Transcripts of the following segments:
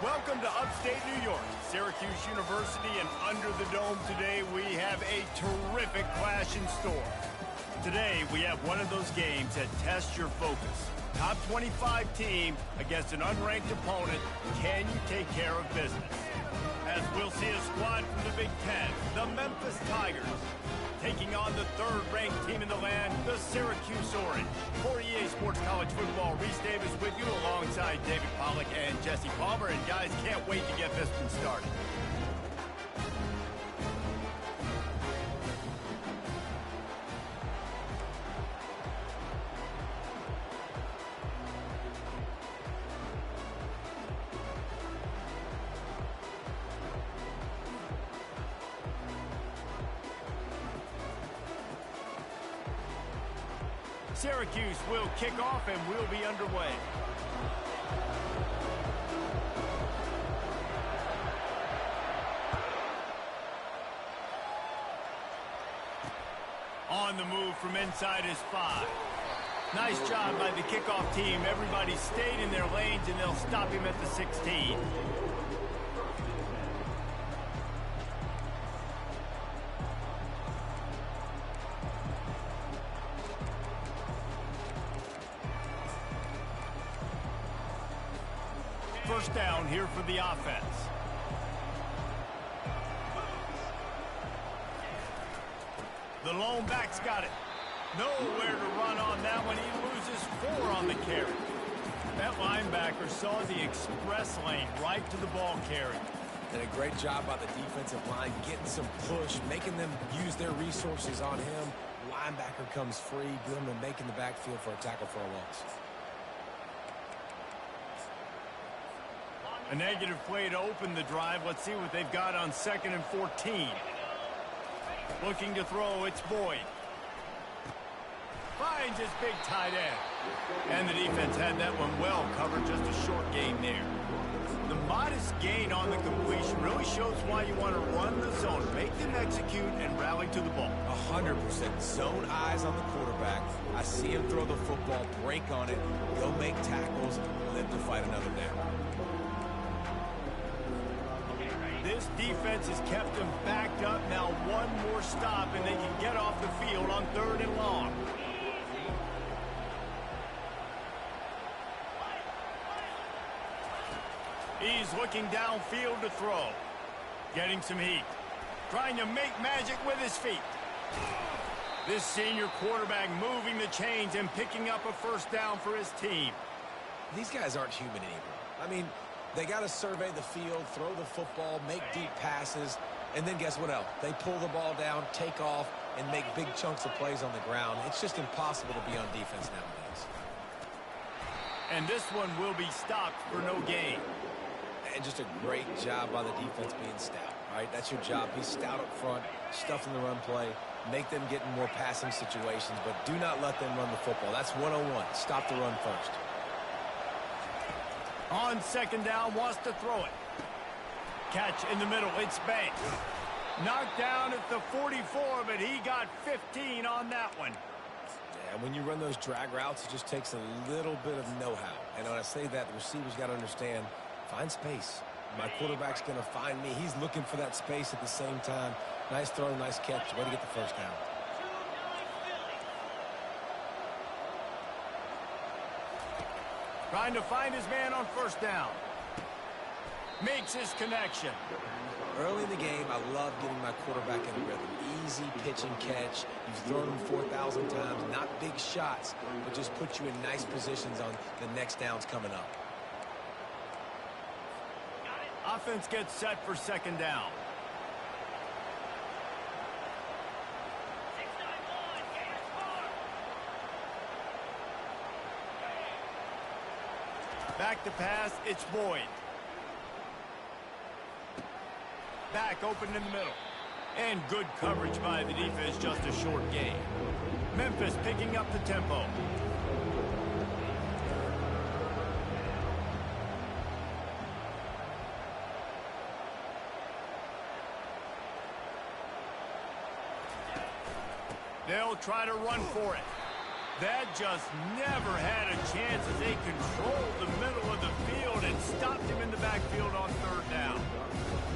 Welcome to upstate New York, Syracuse University, and under the dome today we have a terrific clash in store. Today we have one of those games that tests your focus. Top 25 team against an unranked opponent. Can you take care of business? As we'll see a squad from the Big Ten, the Memphis Tigers, taking on the third-ranked team in the land, the Syracuse Orange. For EA Sports College Football, Reese Davis with you alongside David Pollack and Jesse Palmer. And guys, can't wait to get this one started. Syracuse will kick off and we'll be underway. On the move from inside is 5. Nice job by the kickoff team. Everybody stayed in their lanes and they'll stop him at the 16. First down here for the offense. The lone back's got it. Nowhere to run on that one. He loses 4 on the carry. That linebacker saw the express lane right to the ball carrier. Did a great job by the defensive line, getting some push, making them use their resources on him. Linebacker comes free, them and making the backfield for a tackle for a loss. A negative play to open the drive. Let's see what they've got on 2nd and 14. Looking to throw, it's Boyd. Finds his big tight end. And the defense had that one well covered, just a short gain there. The modest gain on the completion really shows why you want to run the zone, make them execute, and rally to the ball. 100% zone eyes on the quarterback. I see him throw the football, break on it, go make tackles, live to fight another down. This defense has kept them backed up. Now one more stop and they can get off the field on 3rd and long. He's looking downfield to throw. Getting some heat. Trying to make magic with his feet. This senior quarterback moving the chains and picking up a first down for his team. These guys aren't human anymore. I mean, they got to survey the field, throw the football, make deep passes, and then guess what else? They pull the ball down, take off, and make big chunks of plays on the ground. It's just impossible to be on defense nowadays. And this one will be stopped for no gain. And just a great job by the defense being stout, right? That's your job. Be stout up front, stuff in the run play, make them get in more passing situations, but do not let them run the football. That's 101. Stop the run first. On 2nd down, wants to throw it. Catch in the middle, it's Banks. Knocked down at the 44, but he got 15 on that one. Yeah, when you run those drag routes, it just takes a little bit of know-how. And when I say that, the receiver's got to understand, find space. My quarterback's going to find me. He's looking for that space at the same time. Nice throw, nice catch. Way to get the first down. Trying to find his man on 1st down. Makes his connection. Early in the game, I love getting my quarterback in a rhythm. Easy pitch and catch. You've thrown him 4,000 times. Not big shots, but just put you in nice positions on the next downs coming up. Offense gets set for 2nd down. Back to pass, it's Boyd. Back open in the middle. And good coverage by the defense, just a short gain. Memphis picking up the tempo. They'll try to run for it. That just never had a chance as they controlled the middle of the field and stopped him in the backfield. field on third down.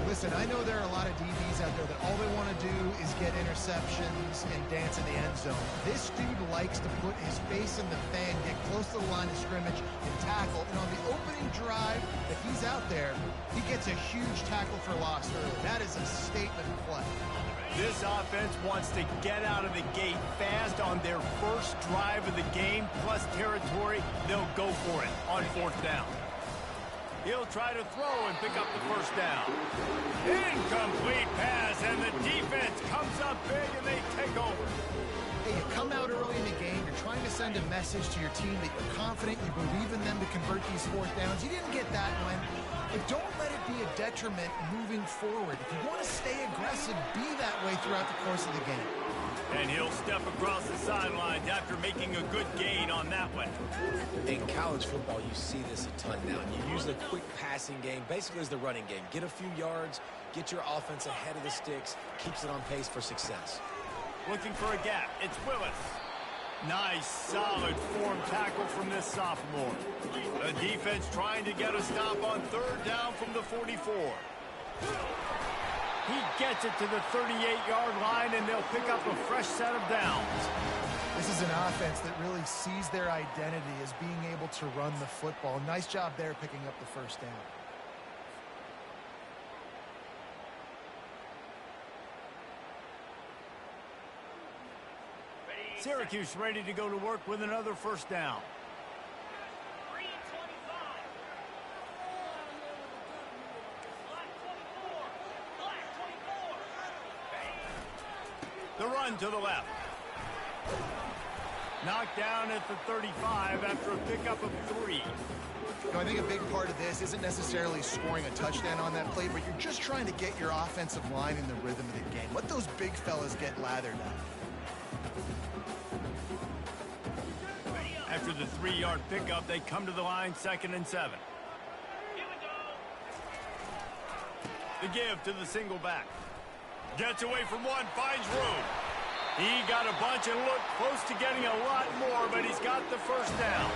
Listen, I know there are a lot of DBs out there that all they want to do is get interceptions and dance in the end zone. This dude likes to put his face in the fan, get close to the line of scrimmage, and tackle. And on the opening drive that he's out there, he gets a huge tackle for loss early. That is a statement play. This offense wants to get out of the gate fast on their first drive of the game, plus territory. They'll go for it on fourth down. He'll try to throw and pick up the first down. Incomplete pass, and the defense comes up big, and they take over. Hey, you come out early in the game, you're trying to send a message to your team that you're confident, you believe in them to convert these fourth downs. You didn't get that one, but don't let it be a detriment moving forward. If you want to stay aggressive, be that way throughout the course of the game. And he'll step across the sidelines after making a good gain on that one. In college football, you see this a ton now. You use the quick passing game, basically as the running game. Get a few yards, get your offense ahead of the sticks, keeps it on pace for success. Looking for a gap. It's Willis. Nice, solid form tackle from this sophomore. The defense trying to get a stop on third down from the 44. He gets it to the 38-yard line, and they'll pick up a fresh set of downs. This is an offense that really sees their identity as being able to run the football. Nice job there picking up the first down. Syracuse ready to go to work with another first down. The run to the left. Knocked down at the 35 after a pickup of 3. You know, I think a big part of this isn't necessarily scoring a touchdown on that play, but you're just trying to get your offensive line in the rhythm of the game. Let those big fellas get lathered up. After the 3-yard pickup, they come to the line, 2nd and 7. The give to the single back. Gets away from one, finds room. He got a bunch and looked close to getting a lot more, but he's got the first down.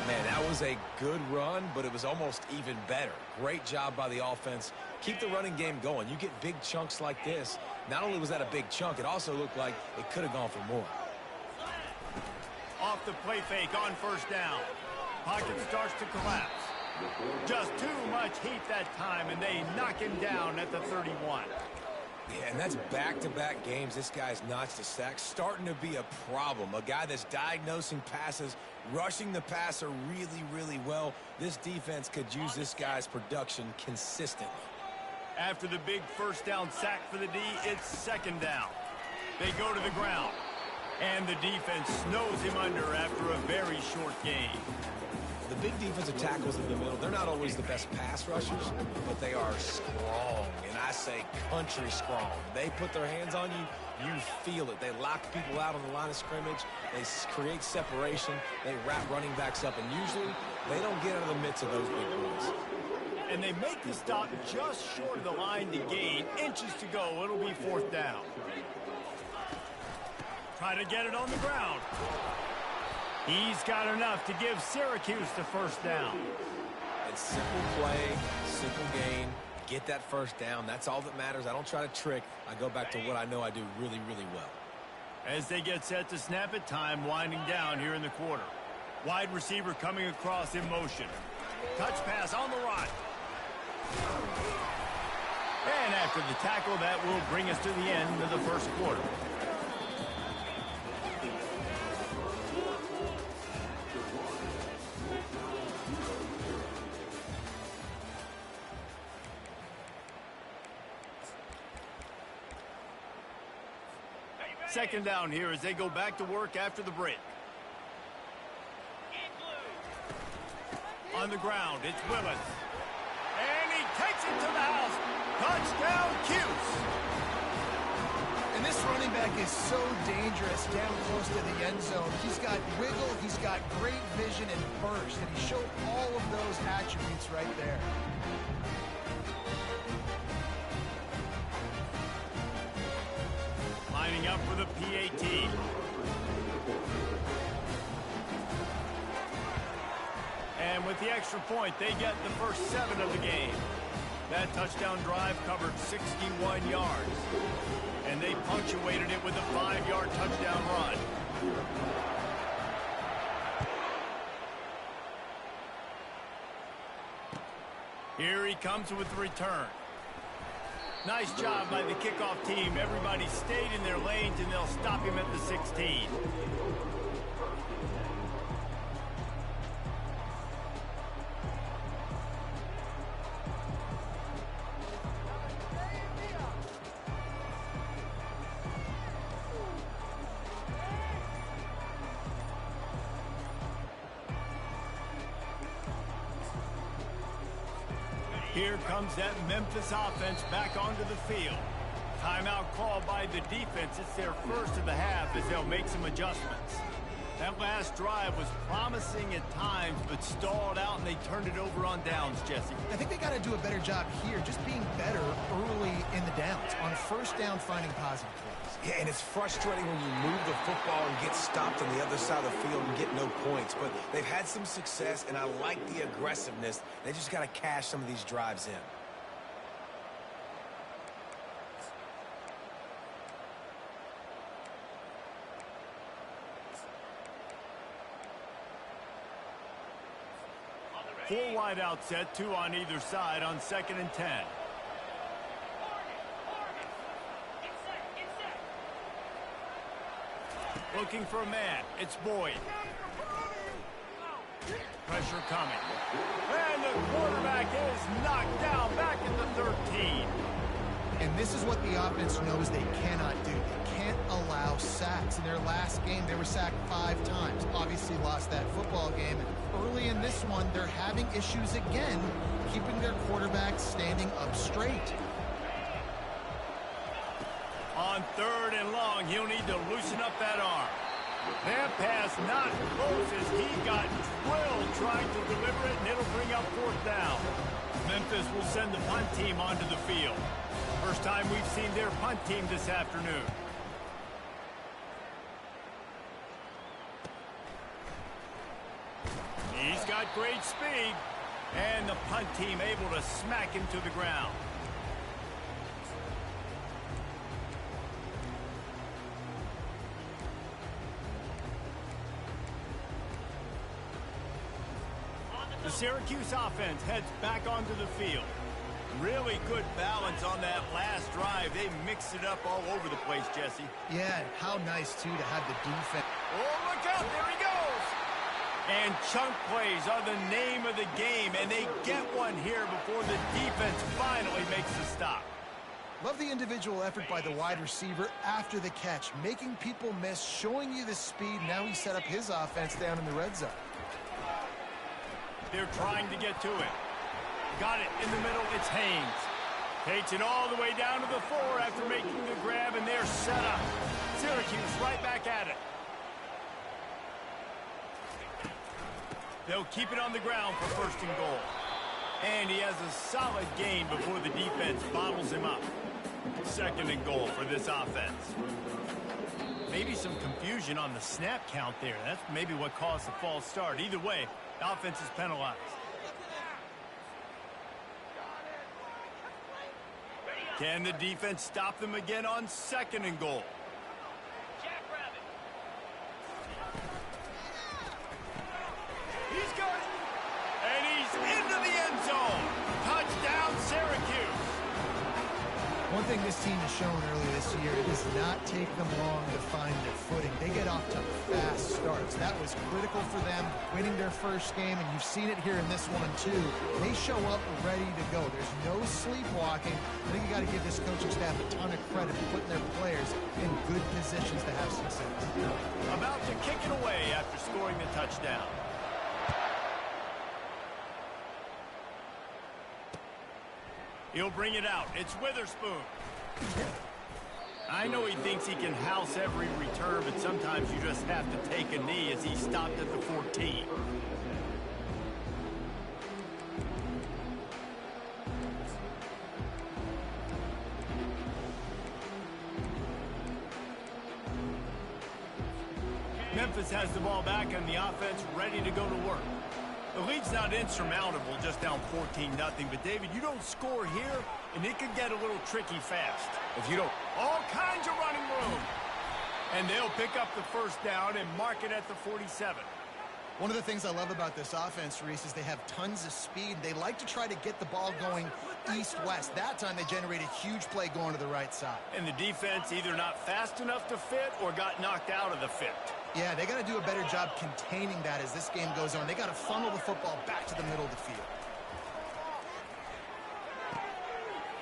Man, that was a good run, but it was almost even better. Great job by the offense. Keep the running game going. You get big chunks like this. Not only was that a big chunk, it also looked like it could have gone for more. Off the play fake on first down. Pocket starts to collapse. Just too much heat that time, and they knock him down at the 31. Yeah, and that's back-to-back games. This guy's notched a sack, starting to be a problem. A guy that's diagnosing passes, rushing the passer really, really well. This defense could use this guy's production consistently. After the big first down sack for the D, it's 2nd down. They go to the ground, and the defense snows him under after a very short gain. The big defensive tackles in the middle, they're not always the best pass rushers, but they are strong, and I say country strong. They put their hands on you, you feel it. They lock people out on the line of scrimmage. They create separation. They wrap running backs up, and usually they don't get out of the midst of those big boys. And they make the stop just short of the line to gain. Inches to go. It'll be 4th down. Try to get it on the ground. He's got enough to give Syracuse the first down. It's simple play, simple gain. Get that first down. That's all that matters. I don't try to trick. I go back to what I know I do really, really well. As they get set to snap it, time winding down here in the quarter. Wide receiver coming across in motion. Touch pass on the run. And after the tackle, that will bring us to the end of the first quarter. Second down here as they go back to work after the break. On the ground, it's Willis. And he takes it to the house. Touchdown, Cuse. And this running back is so dangerous down close to the end zone. He's got wiggle, he's got great vision and burst, and he showed all of those attributes right there. Lining up for the PAT. And with the extra point, they get the first 7 of the game. That touchdown drive covered 61 yards. And they punctuated it with a 5-yard touchdown run. Here he comes with the return. Nice job by the kickoff team. Everybody stayed in their lanes, and they'll stop him at the 16. Here comes that Memphis offense back onto the field. Timeout called by the defense. It's their first of the half as they'll make some adjustments. That last drive was promising at times, but stalled out, and they turned it over on downs, Jesse. I think they got to do a better job here, just being better early in the downs. On first down, finding positive plays. Yeah, and it's frustrating when you move the football and get stopped on the other side of the field and get no points. But they've had some success, and I like the aggressiveness. They just got to cash some of these drives in. Four wide out set, 2 on either side on 2nd and 10. Looking for a man. It's Boyd. Pressure coming. And the quarterback is knocked down back at the 13. And this is what the offense knows they cannot do. They can't allow sacks. In their last game, they were sacked 5 times. Obviously lost that football game. And early in this one, they're having issues again, keeping their quarterback standing up straight. On 3rd and long, he'll need to loosen up that arm. That pass not close as he got drilled trying to deliver it, and it'll bring up 4th down. Memphis will send the punt team onto the field. First time we've seen their punt team this afternoon. He's got great speed, and the punt team able to smack him to the ground. The Syracuse offense heads back onto the field. Really good balance on that last drive. They mixed it up all over the place, Jesse. Yeah, how nice, too, to have the defense. Oh, look out. There he goes. And chunk plays are the name of the game, and they get one here before the defense finally makes the stop. Love the individual effort by the wide receiver after the catch, making people miss, showing you the speed. Now he set up his offense down in the red zone. They're trying to get to it. Got it in the middle. It's Haynes. Takes it all the way down to the 4 after making the grab, and they're set up. Syracuse right back at it. They'll keep it on the ground for 1st and goal. And he has a solid gain before the defense bottles him up. 2nd and goal for this offense. Maybe some confusion on the snap count there. That's maybe what caused the false start. Either way, the offense is penalized. Can the defense stop them again on 2nd and goal? He's got it. And he's into the end zone. Touchdown, Syracuse. One thing this team has shown earlier this year, it does not take them long to find their footing. They get off to fast starts. That was critical for them, winning their first game, and you've seen it here in this one, too. They show up ready to go. There's no sleepwalking. I think you got to give this coaching staff a ton of credit for putting their players in good positions to have success. About to kick it away after scoring the touchdown. He'll bring it out. It's Witherspoon. I know he thinks he can house every return, but sometimes you just have to take a knee as he stopped at the 14. Memphis has the ball back and the offense ready to go to work. The lead's not insurmountable, just down 14-0. But, David, you don't score here, and it could get a little tricky fast. If you don't... All kinds of running room. And they'll pick up the first down and mark it at the 47. One of the things I love about this offense, Reese, is they have tons of speed. They like to try to get the ball going east-west. That time they generated a huge play going to the right side. And the defense either not fast enough to fit or got knocked out of the fit. Yeah, they got to do a better job containing that as this game goes on. They got to funnel the football back to the middle of the field.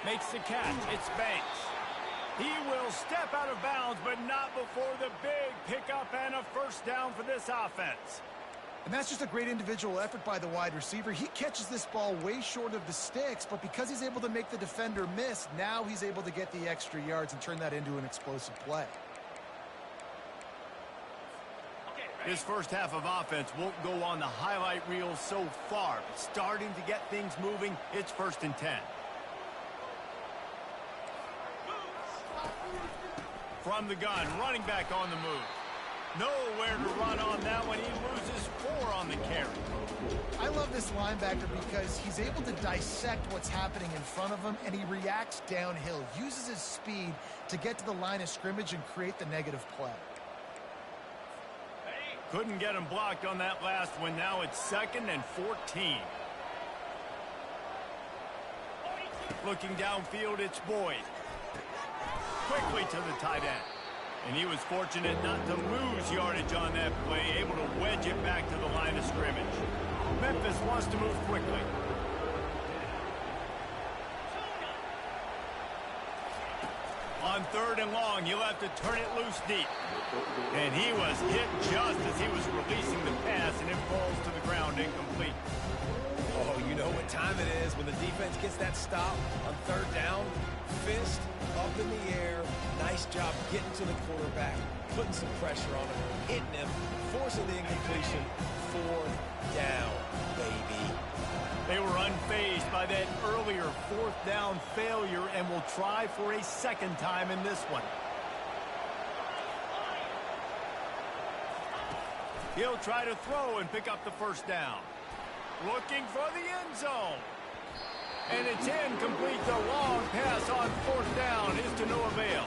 Makes the catch. It's Banks. He will step out of bounds, but not before the big pickup and a first down for this offense. And that's just a great individual effort by the wide receiver. He catches this ball way short of the sticks, but because he's able to make the defender miss, now he's able to get the extra yards and turn that into an explosive play. This first half of offense won't go on the highlight reel so far, but starting to get things moving, it's 1st and 10. From the gun, running back on the move. Nowhere to run on that one. He loses 4 on the carry. I love this linebacker because he's able to dissect what's happening in front of him, and he reacts downhill, uses his speed to get to the line of scrimmage and create the negative play. Couldn't get him blocked on that last one. Now it's 2nd and 14. Looking downfield, it's Boyd. Quickly to the tight end. And he was fortunate not to lose yardage on that play, able to wedge it back to the line of scrimmage. Memphis wants to move quickly. On 3rd and long, you'll have to turn it loose deep. And he was hit just as he was releasing the pass, and it falls to the ground incomplete. Oh, you know what time it is when the defense gets that stop on 3rd down. Fist up in the air. Nice job getting to the quarterback, putting some pressure on him, hitting him, forcing the incompletion. 4th down, baby. They were unfazed by that earlier 4th down failure and will try for a 2nd time in this one. He'll try to throw and pick up the first down. Looking for the end zone. And it's incomplete. The long pass on 4th down is to no avail.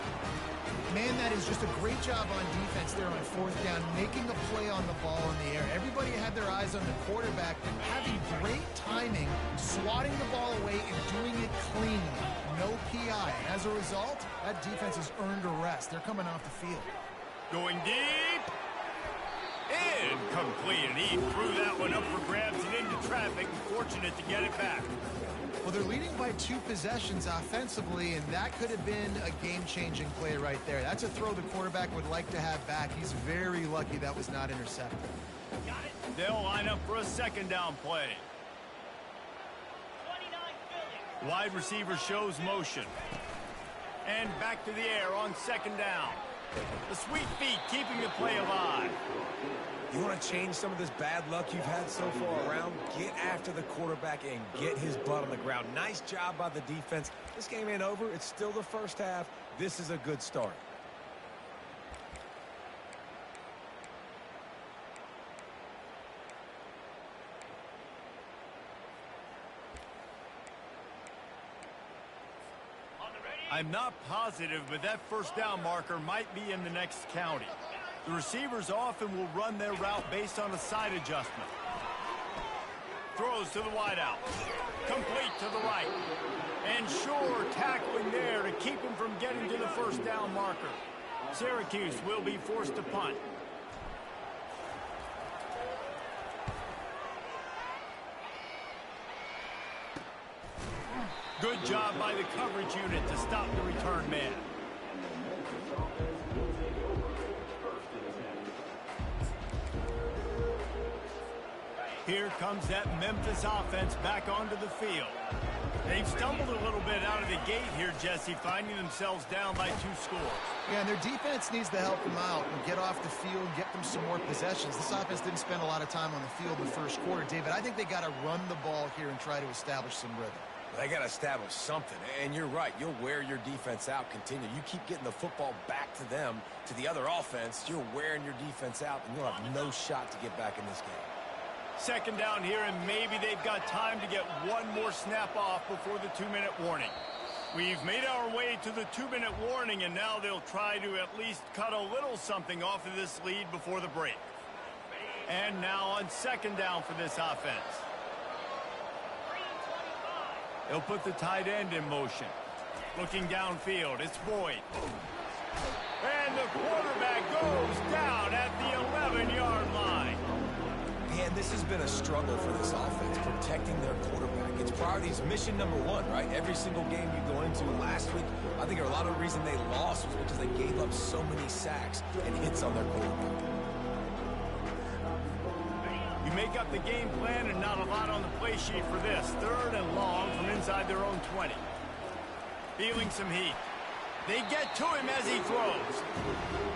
Man, that is just a great job on defense there on 4th down, making a play on the ball in the air. Everybody had their eyes on the quarterback, having great timing, swatting the ball away and doing it cleanly. No PI. As a result, that defense has earned a rest. They're coming off the field. Going deep. Incomplete. And he threw that one up for grabs and into traffic. Fortunate to get it back. Well, they're leading by 2 possessions offensively, and that could have been a game-changing play right there. That's a throw the quarterback would like to have back. He's very lucky that was not intercepted. They'll line up for a 2nd down play. Wide receiver shows motion. And back to the air on 2nd down. The sweet feet keeping the play alive. You want to change some of this bad luck you've had so far around? Get after the quarterback and get his butt on the ground. Nice job by the defense. This game ain't over. It's still the first half. This is a good start. I'm not positive, but that first down marker might be in the next county. The receivers often will run their route based on a side adjustment. Throws to the wideout. Complete to the right. And sure, tackling there to keep him from getting to the first down marker. Syracuse will be forced to punt. Good job by the coverage unit to stop the return man. Here comes that Memphis offense back onto the field. They've stumbled a little bit out of the gate here, Jesse, finding themselves down by 2 scores. Yeah, and their defense needs to help them out and get off the field, get them some more possessions. This offense didn't spend a lot of time on the field in the first quarter, David. I think they got to run the ball here and try to establish some rhythm. They got to establish something, and you're right. You'll wear your defense out, continue. You keep getting the football back to them, to the other offense, you're wearing your defense out, and you'll have no shot to get back in this game. Second down here, and maybe they've got time to get one more snap off before the 2-minute warning. We've made our way to the 2-minute warning, and now they'll try to at least cut a little something off of this lead before the break. And now on second down for this offense. They'll put the tight end in motion. Looking downfield, it's Boyd. And the quarterback goes down at the 11-yard line. Man, this has been a struggle for this offense, protecting their quarterback. It's priorities mission number one, right? Every single game you go into. Last week, I think a lot of the reason they lost was because they gave up so many sacks and hits on their quarterback. You make up the game plan and not a lot on the play sheet for this. Third and long from inside their own 20. Feeling some heat. They get to him as he throws.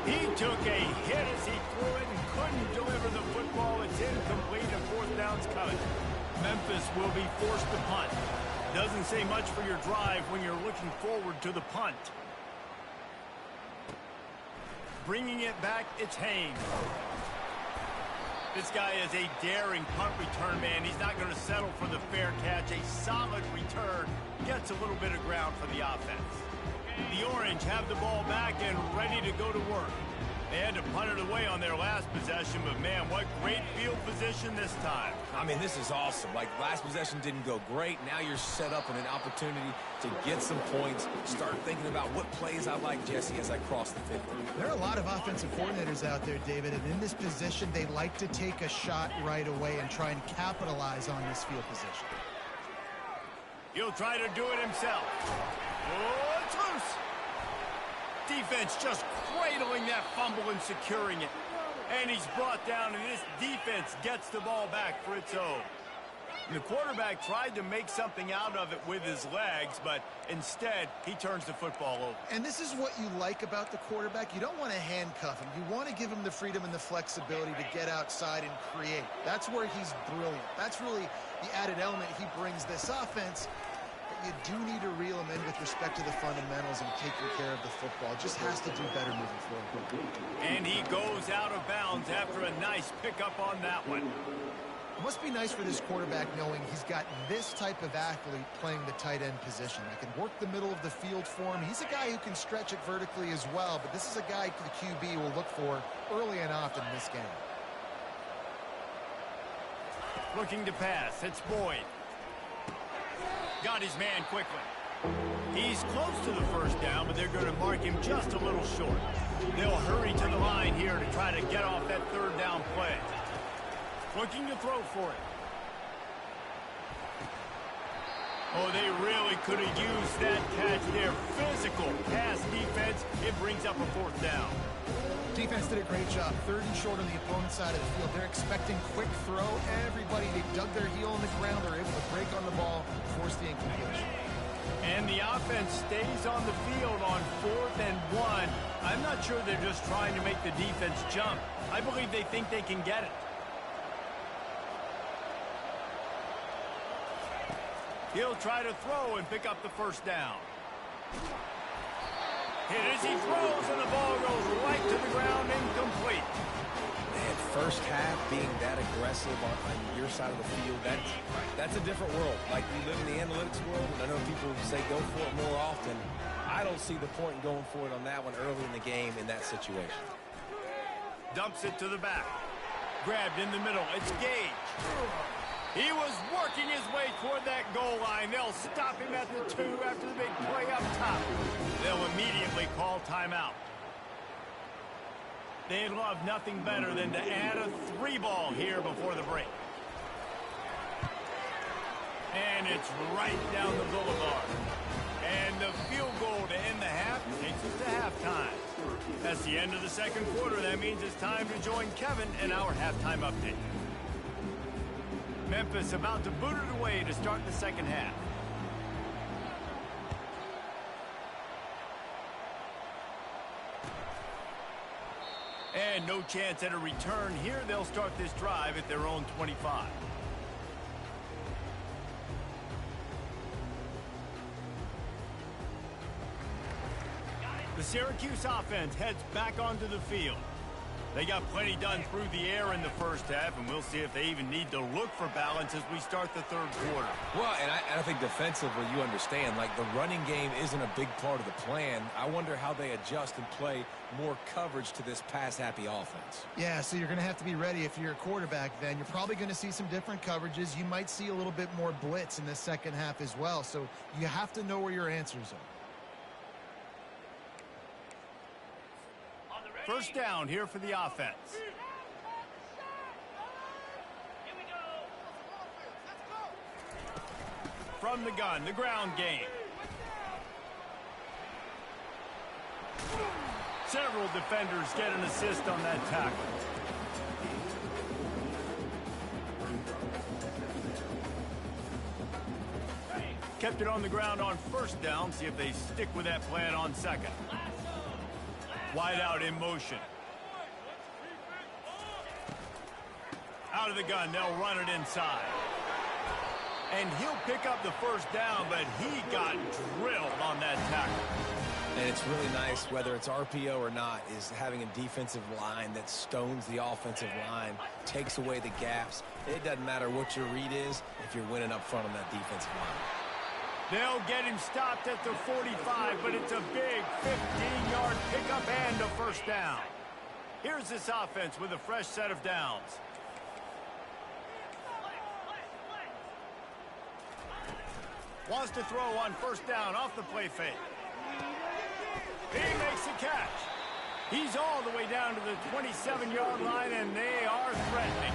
He took a hit as he threw it and couldn't deliver the football. It's incomplete and fourth down's coming. Memphis will be forced to punt. Doesn't say much for your drive when you're looking forward to the punt. Bringing it back, it's Haynes. This guy is a daring punt return man. He's not going to settle for the fair catch. A solid return. Gets a little bit of ground for the offense. The Orange have the ball back and ready to go to work. They had to punt it away on their last possession, but man, what great field position this time. I mean, this is awesome. Like, last possession didn't go great. Now you're set up in an opportunity to get some points. Start thinking about what plays I like, Jesse, as I cross the 50. There are a lot of offensive coordinators out there, David, and in this position, they like to take a shot right away and try and capitalize on this field position. He'll try to do it himself. Oh, it's loose. Defense just cradling that fumble and securing it. And he's brought down, and this defense gets the ball back for its own. And the quarterback tried to make something out of it with his legs, but instead, he turns the football over. And this is what you like about the quarterback. You don't want to handcuff him. You want to give him the freedom and the flexibility to get outside and create. That's where he's brilliant. That's really the added element he brings this offense. You do need to reel him in with respect to the fundamentals and taking care of the football. Just has to do better moving forward. And he goes out of bounds after a nice pickup on that one. It must be nice for this quarterback knowing he's got this type of athlete playing the tight end position. That can work the middle of the field for him. He's a guy who can stretch it vertically as well, but this is a guy the QB will look for early and often in this game. Looking to pass, it's Boyd. Got his man quickly. He's close to the first down, but they're going to mark him just a little short. They'll hurry to the line here to try to get off that third down play. Looking to throw for it. Oh, they really could have used that catch there. Physical pass defense. It brings up a fourth down. Defense did a great job. Third and short on the opponent's side of the field. They're expecting quick throw. Everybody, they dug their heel in the ground. They're able to break on the ball, force the incompletion. And the offense stays on the field on 4th and 1. I'm not sure they're just trying to make the defense jump. I believe they think they can get it. He'll try to throw and pick up the first down. Hit as he throws, and the ball goes right to the ground, incomplete. Man, first half being that aggressive on your side of the field, that's a different world. Like, we live in the analytics world, and I know people say go for it more often. I don't see the point in going for it on that one early in the game in that situation. Dumps it to the back. Grabbed in the middle. It's Gage. He was working his way toward that goal line. They'll stop him at the 2 after the big play up top. They'll immediately call timeout. They'd love nothing better than to add a 3-ball here before the break. And it's right down the boulevard. And the field goal to end the half takes us to halftime. That's the end of the second quarter. That means it's time to join Kevin in our halftime update. Memphis about to boot it away to start the second half. And no chance at a return here. They'll start this drive at their own 25. The Syracuse offense heads back onto the field. They got plenty done through the air in the first half, and we'll see if they even need to look for balance as we start the third quarter. Well, and I think defensively, you understand, like the running game isn't a big part of the plan. I wonder how they adjust and play more coverage to this pass-happy offense. Yeah, so you're going to have to be ready if you're a quarterback then. You're probably going to see some different coverages. You might see a little bit more blitz in the second half as well, so you have to know where your answers are. First down here for the offense. From the gun, the ground game. Several defenders get an assist on that tackle. Kept it on the ground on first down. See if they stick with that plan on second. Wide out in motion. Out of the gun, they'll run it inside. And he'll pick up the first down, but he got drilled on that tackle. And it's really nice, whether it's RPO or not, is having a defensive line that stones the offensive line, takes away the gaps. It doesn't matter what your read is if you're winning up front on that defensive line. They'll get him stopped at the 45, but it's a big 15-yard pickup and a first down. Here's this offense with a fresh set of downs. Wants to throw on first down off the play fake. He makes the catch. He's all the way down to the 27-yard line, and they are threatening.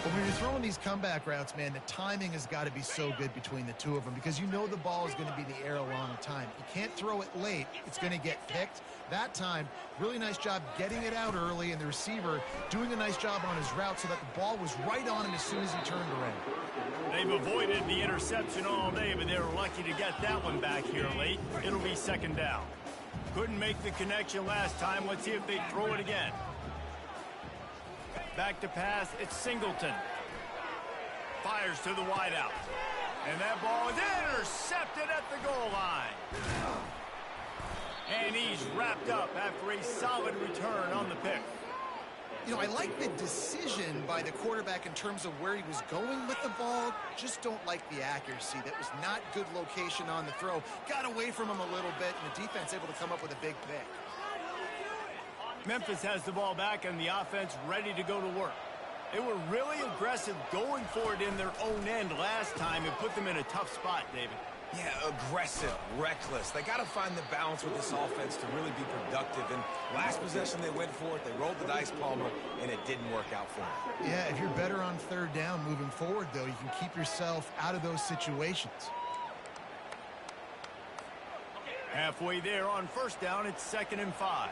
But when you're throwing these comeback routes, man, the timing has got to be so good between the two of them because you know the ball is going to be in the air a long time. You can't throw it late. It's going to get picked. That time, really nice job getting it out early, and the receiver doing a nice job on his route so that the ball was right on him as soon as he turned around. They've avoided the interception all day, but they were lucky to get that one back here late. It'll be second down. Couldn't make the connection last time. Let's see if they throw it again. Back to pass, it's Singleton. Fires to the wideout. And that ball is intercepted at the goal line. And he's wrapped up after a solid return on the pick. You know, I like the decision by the quarterback in terms of where he was going with the ball. Just don't like the accuracy. That was not good location on the throw. Got away from him a little bit, and the defense able to come up with a big pick. Memphis has the ball back and the offense ready to go to work. They were really aggressive going for it in their own end last time and put them in a tough spot, David. Yeah, aggressive, reckless. They got to find the balance with this offense to really be productive. And last possession they went for it. They rolled the dice, Palmer, and it didn't work out for them. Yeah, if you're better on third down moving forward, though, you can keep yourself out of those situations. Halfway there on first down, it's 2nd and 5.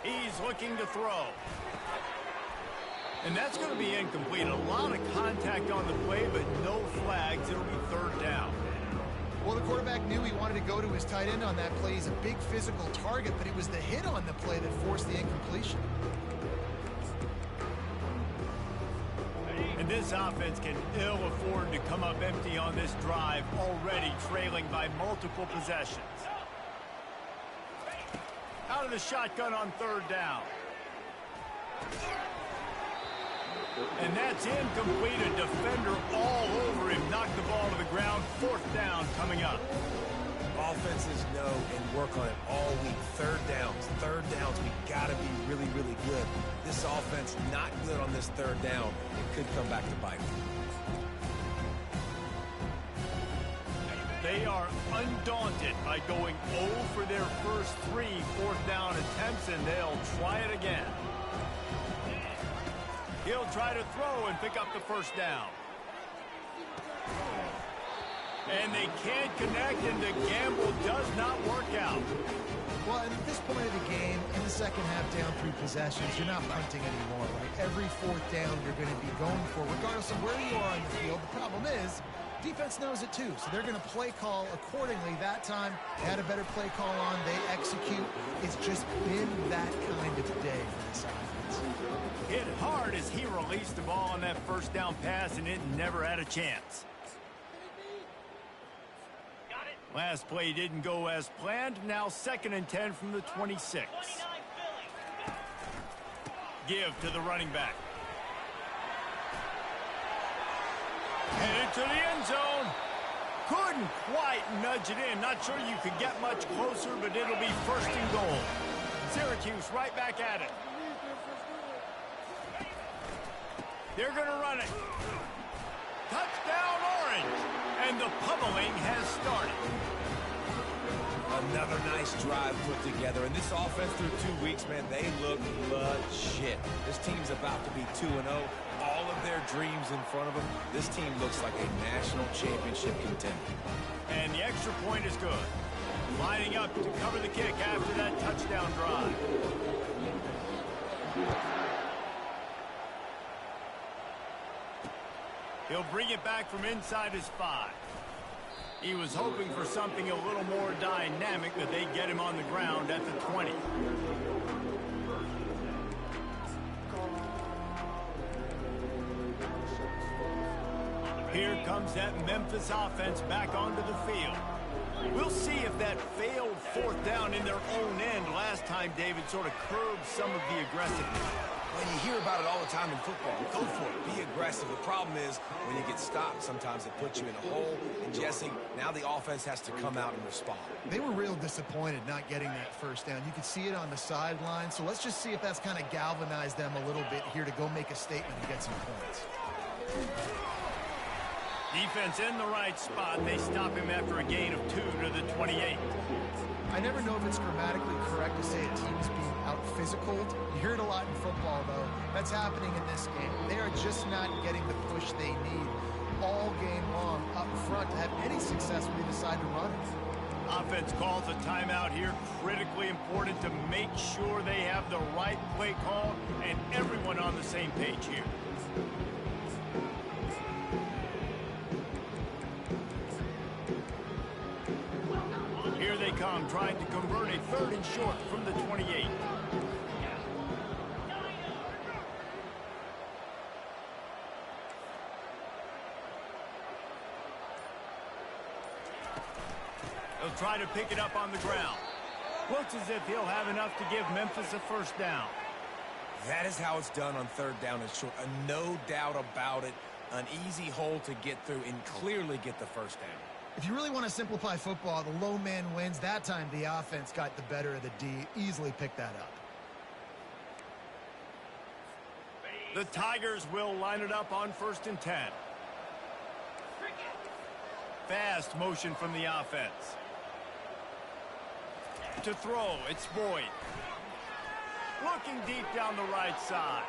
He's looking to throw. And that's going to be incomplete. A lot of contact on the play, but no flags. It'll be third down. Well, the quarterback knew he wanted to go to his tight end on that play. He's a big physical target, but it was the hit on the play that forced the incompletion. And this offense can ill afford to come up empty on this drive, already trailing by multiple possessions. Out of the shotgun on third down. And that's incomplete. A defender all over him. Knocked the ball to the ground. 4th down coming up. Offenses know and work on it all week. Third downs. We got to be really, really good. This offense not good on this third down. It could come back to bite them. They are undaunted by going 0 for their first 3 4th down attempts, and they'll try it again. He'll try to throw and pick up the first down. And they can't connect, and the gamble does not work out. Well, and at this point of the game, in the second half, down 3 possessions, you're not punting anymore, right? Every 4th down you're going to be going for, regardless of where you are on the field. The problem is, defense knows it too, so they're going to play call accordingly. That time, they had a better play call on. They execute. It's just been that kind of day for this offense. Hit hard as he released the ball on that first down pass, and it never had a chance. Last play didn't go as planned. Now 2nd and 10 from the 26. Give to the running back. Headed to the end zone. Couldn't quite nudge it in. Not sure you could get much closer, but it'll be 1st and goal. Syracuse right back at it. They're going to run it. Touchdown, Orange. And the pummeling has started. Another nice drive put together. And this offense through 2 weeks, man, they look legit. This team's about to be 2-0. All of their dreams in front of them. This team looks like a national championship contender. And the extra point is good. Lining up to cover the kick after that touchdown drive. He'll bring it back from inside his 5. He was hoping for something a little more dynamic, but they get him on the ground at the 20. Here comes that Memphis offense back onto the field. We'll see if that failed 4th down in their own end last time David sort of curbed some of the aggressiveness. When you hear about it all the time in football, go for it. Be aggressive. The problem is when you get stopped, sometimes it puts you in a hole. And Jesse, now the offense has to come out and respond. They were real disappointed not getting that 1st down. You could see it on the sideline. So let's just see if that's kind of galvanized them a little bit here to go make a statement and get some points. Defense in the right spot. They stop him after a gain of 2 to the 28. I never know if it's grammatically correct to say a team's being out-physicaled. You hear it a lot in football, though. That's happening in this game. They are just not getting the push they need all game long up front to have any success when they decide to run it. Offense calls a timeout here. Critically important to make sure they have the right play call and everyone on the same page here. Here they come, trying to convert a 3rd and short from the 28. They'll try to pick it up on the ground. Looks as if he'll have enough to give Memphis a 1st down. That is how it's done on 3rd down and short. No doubt about it. An easy hole to get through and clearly get the 1st down. If you really want to simplify football, the low man wins. That time, the offense got the better of the D. Easily picked that up. The Tigers will line it up on 1st and 10. Fast motion from the offense. To throw, it's Boyd. Looking deep down the right side.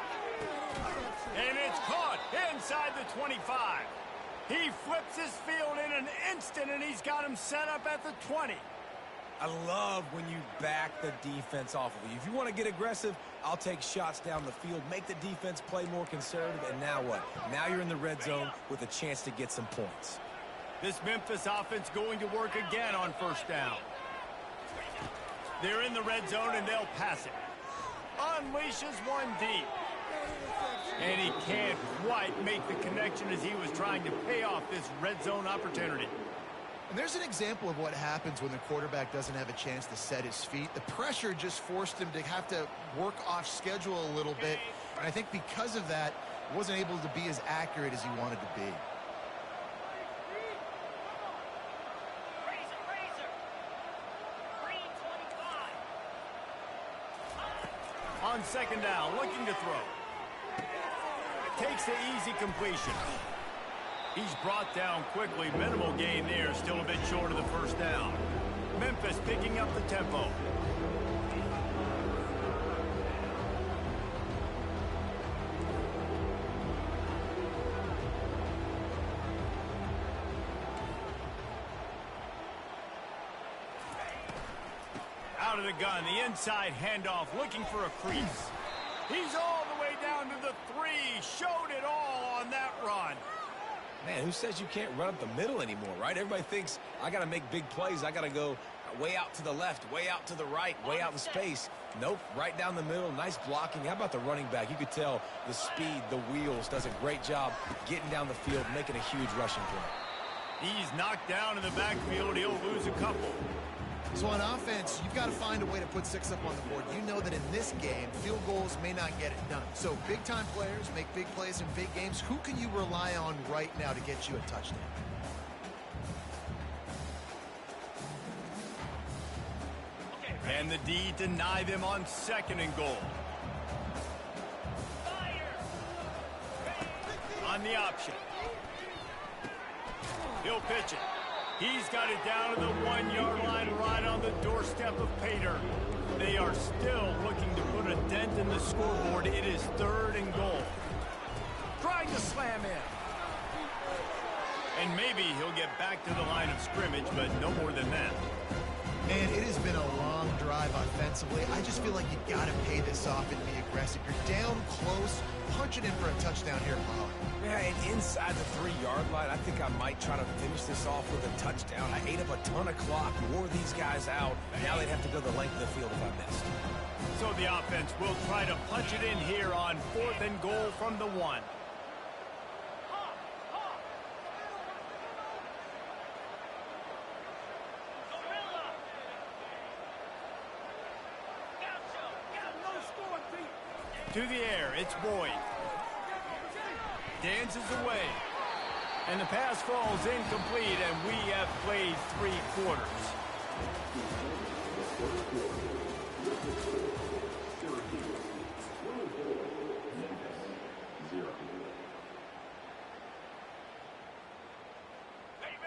And it's caught inside the 25. He flips his field in an instant, and he's got him set up at the 20. I love when you back the defense off of you. If you want to get aggressive, I'll take shots down the field, make the defense play more conservative, and now what? Now you're in the red zone with a chance to get some points. This Memphis offense going to work again on 1st down. They're in the red zone, and they'll pass it. Unleashes one deep. And he can't quite make the connection as he was trying to pay off this red zone opportunity. And there's an example of what happens when the quarterback doesn't have a chance to set his feet. The pressure just forced him to have to work off schedule a little bit. And I think because of that, he wasn't able to be as accurate as he wanted to be. On 2nd down, looking to throw. Takes the easy completion. He's brought down quickly. Minimal gain there. Still a bit short of the 1st down. Memphis picking up the tempo. Out of the gun, the inside handoff, looking for a crease. He's all the way down to the 3. Showed it all on that run. Man, who says you can't run up the middle anymore, right? Everybody thinks I got to make big plays. I got to go way out to the left, way out to the right, way out in space. Nope, right down the middle. Nice blocking. How about the running back? You could tell the speed, the wheels, does a great job getting down the field, making a huge rushing play. He's knocked down in the backfield. He'll lose a couple. So on offense, you've got to find a way to put 6 up on the board. You know that in this game, field goals may not get it done. So big-time players make big plays in big games. Who can you rely on right now to get you a touchdown? And the D deny them on 2nd and goal. On the option. He'll pitch it. He's got it down to the 1-yard line right on the doorstep of Pater. They are still looking to put a dent in the scoreboard. It is 3rd and goal. Trying to slam in. And maybe he'll get back to the line of scrimmage, but no more than that. Man, it has been a long drive offensively. I just feel like you got to pay this off and be aggressive. You're down close. Punch it in for a touchdown here, Paul. Yeah, and inside the 3-yard line, I think I might try to finish this off with a touchdown. I ate up a ton of clock, wore these guys out. Now they'd have to go the length of the field if I missed. So the offense will try to punch it in here on 4th and goal from the 1. To the air, it's Boyd. Dances away. And the pass falls incomplete, and we have played 3 quarters.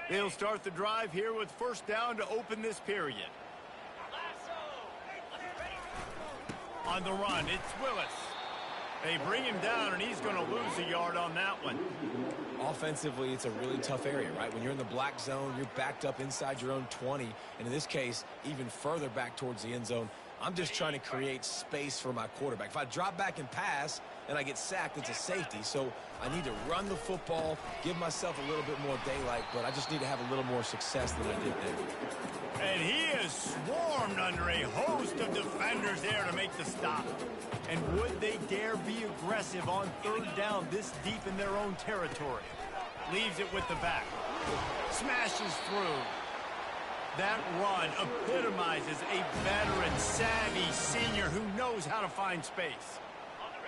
They'll start the drive here with 1st down to open this period. On the run, it's Willis. They bring him down, and he's going to lose a yard on that one. Offensively, it's a really tough area, right? When you're in the black zone, you're backed up inside your own 20, and in this case, even further back towards the end zone. I'm just trying to create space for my quarterback. If I drop back and pass and I get sacked, it's a safety. So I need to run the football, give myself a little bit more daylight, but I just need to have a little more success than I did there. And he is swarmed under a host of defenders there to make the stop. And would they dare be aggressive on 3rd down this deep in their own territory? Leaves it with the back. Smashes through. That run epitomizes a veteran, savvy senior who knows how to find space.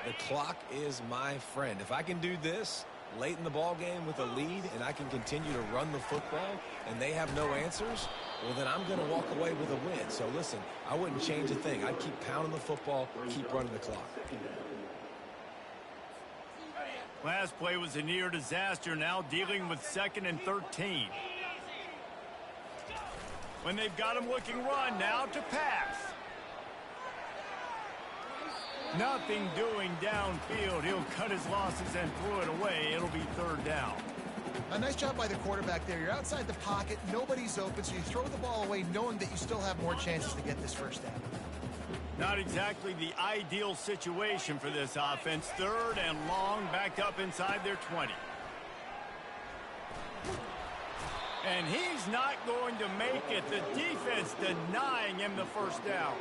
The clock is my friend. If I can do this late in the ball game with a lead and I can continue to run the football and they have no answers, well, then I'm going to walk away with a win. So, listen, I wouldn't change a thing. I'd keep pounding the football, keep running the clock. Last play was a near disaster, now dealing with 2nd and 13. When they've got him looking run, now to pass. Nothing doing downfield. He'll cut his losses and throw it away. It'll be 3rd down. A nice job by the quarterback there. You're outside the pocket. Nobody's open, so you throw the ball away knowing that you still have more chances to get this 1st down. Not exactly the ideal situation for this offense. 3rd and long, backed up inside their 20. And he's not going to make it. The defense denying him the 1st down.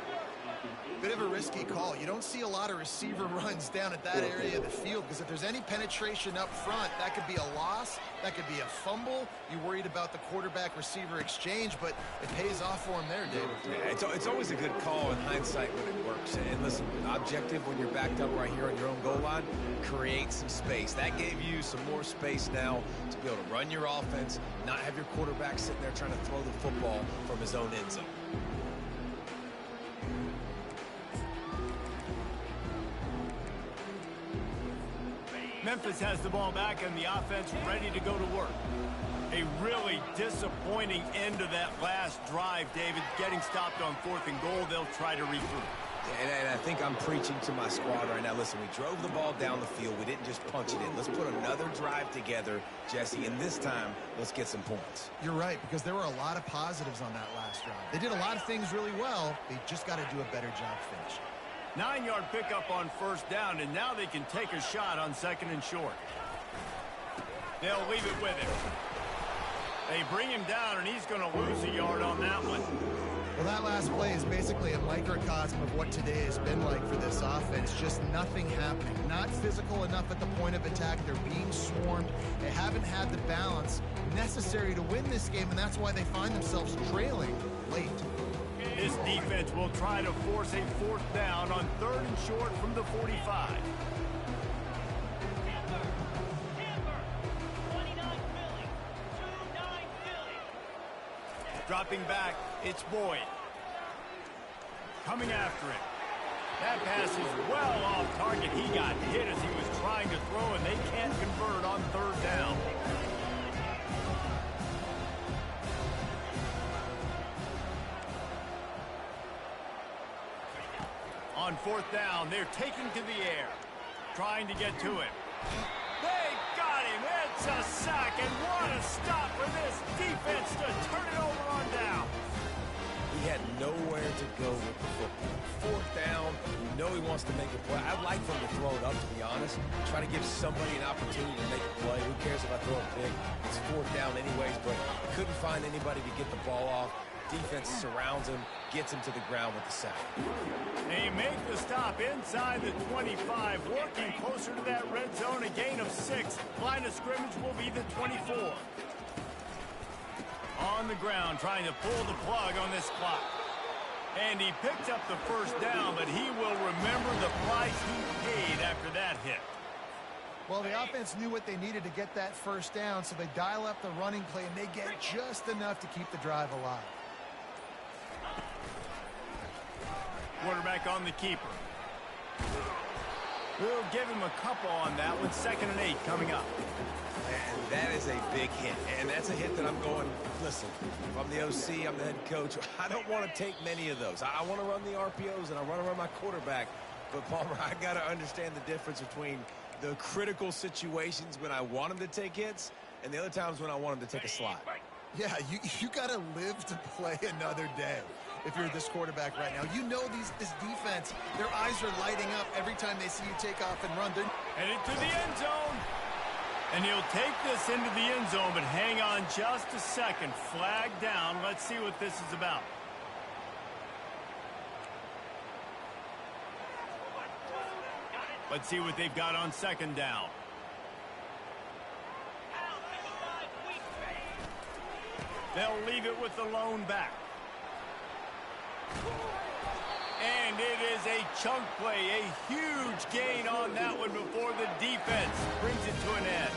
Bit of a risky call. You don't see a lot of receiver runs down at that area of the field because if there's any penetration up front, that could be a loss. That could be a fumble. You're worried about the quarterback-receiver exchange, but it pays off for him there, David. Yeah, it's always a good call in hindsight when it works. And listen, objective when you're backed up right here on your own goal line, create some space. That gave you some more space now to be able to run your offense, not have your quarterback sitting there trying to throw the football from his own end zone. Memphis has the ball back and the offense ready to go to work. A really disappointing end to that last drive, David. Getting stopped on 4th and goal, they'll try to regroup. And I think I'm preaching to my squad right now. Listen, we drove the ball down the field. We didn't just punch it in. Let's put another drive together, Jesse, and this time, let's get some points. You're right, because there were a lot of positives on that last drive. They did a lot of things really well. They just got to do a better job finishing. 9-yard pickup on 1st down, and now they can take a shot on 2nd and short. They'll leave it with him. They bring him down, and he's going to lose a yard on that one. Well, that last play is basically a microcosm of what today has been like for this offense. Just nothing happening. Not physical enough at the point of attack. They're being swarmed. They have haven't had the balance necessary to win this game, and that's why they find themselves trailing late. This defense will try to force a 4th down on 3rd and short from the 45. Dropping back, it's Boyd. Coming after it. That pass is well off target. He got hit as he was trying to throw, and they can't convert on 3rd down. On 4th down, they're taking to the air, trying to get to it. They got him. It's a sack, and what a stop for this defense to turn it over on down. He had nowhere to go with the football. 4th down, you know he wants to make a play. I'd like for him to throw it up, to be honest. Try to give somebody an opportunity to make a play. Who cares if I throw it big? It's 4th down anyways, but couldn't find anybody to get the ball off. Defense surrounds him, gets him to the ground with the sack. They make the stop inside the 25, working closer to that red zone, a gain of 6. Line of scrimmage will be the 24. On the ground, trying to pull the plug on this clock. And he picked up the 1st down, but he will remember the price he paid after that hit. Well, the offense knew what they needed to get that 1st down, so they dial up the running play, and they get just enough to keep the drive alive. Quarterback on the keeper. We'll give him a couple on that one. 2nd and 8 coming up. And that is a big hit. And that's a hit that I'm going, listen, if I'm the OC, I'm the head coach, I don't want to take many of those. I want to run the RPOs, and I want to run my quarterback. But, Palmer, I got to understand the difference between the critical situations when I want him to take hits and the other times when I want him to take a slot. Yeah, you got to live to play another day. If you're this quarterback right now, you know this defense, their eyes are lighting up every time they see you take off and run. Headed to the end zone. And he'll take this into the end zone, but hang on just a second. Flag down. Let's see what this is about. Let's see what they've got on 2nd down. They'll leave it with the lone back. And it is a chunk play, a huge gain on that one before the defense brings it to an end.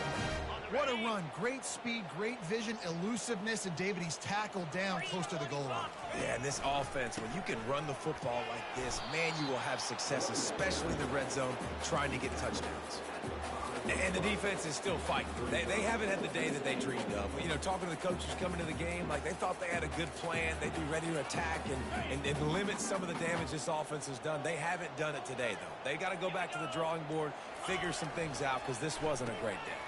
What a run. Great speed, great vision, elusiveness, and David, he's tackled down close to the goal line. Yeah, and this offense, when you can run the football like this, man, you will have success, especially in the red zone, trying to get touchdowns. And the defense is still fighting. They haven't had the day that they dreamed of. You know, talking to the coaches coming to the game, like they thought they had a good plan. They'd be ready to attack and limit some of the damage this offense has done. They haven't done it today, though. They got to go back to the drawing board, figure some things out, because this wasn't a great day.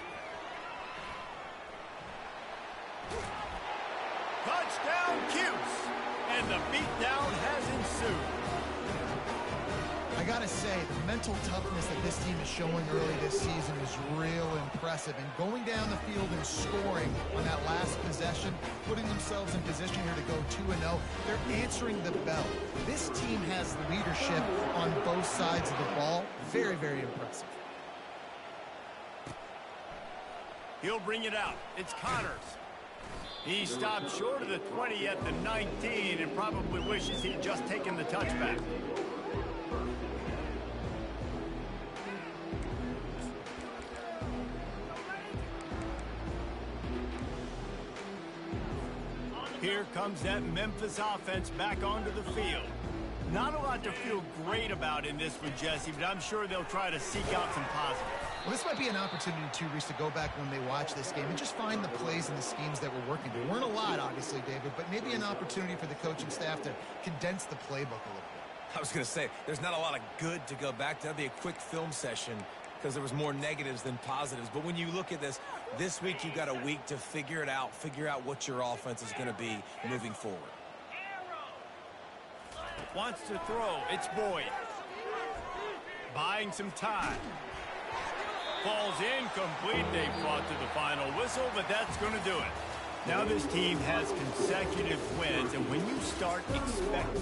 Touchdown, Cuse! And the beatdown has ensued. I gotta say, the mental toughness that this team is showing early this season is real impressive. And going down the field and scoring on that last possession, putting themselves in position here to go 2-0, they're answering the bell. This team has leadership on both sides of the ball. Very, very impressive. He'll bring it out. It's Connors. He stopped short of the 20 at the 19 and probably wishes he'd just taken the touchback. Here comes that Memphis offense back onto the field. Not a lot to feel great about in this one, Jesse, but I'm sure they'll try to seek out some positives. Well, this might be an opportunity, too, Reese, to go back when they watch this game and just find the plays and the schemes that were working. There weren't a lot, obviously, David, but maybe an opportunity for the coaching staff to condense the playbook a little bit. I was going to say, there's not a lot of good to go back to. That'd be a quick film session because there was more negatives than positives. But when you look at this week you've got a week to figure it out, figure out what your offense is going to be moving forward. Wants to throw. It's Boyd. Buying some time. Falls incomplete. They fought to the final whistle, but that's going to do it. Now this team has consecutive wins, and when you start expecting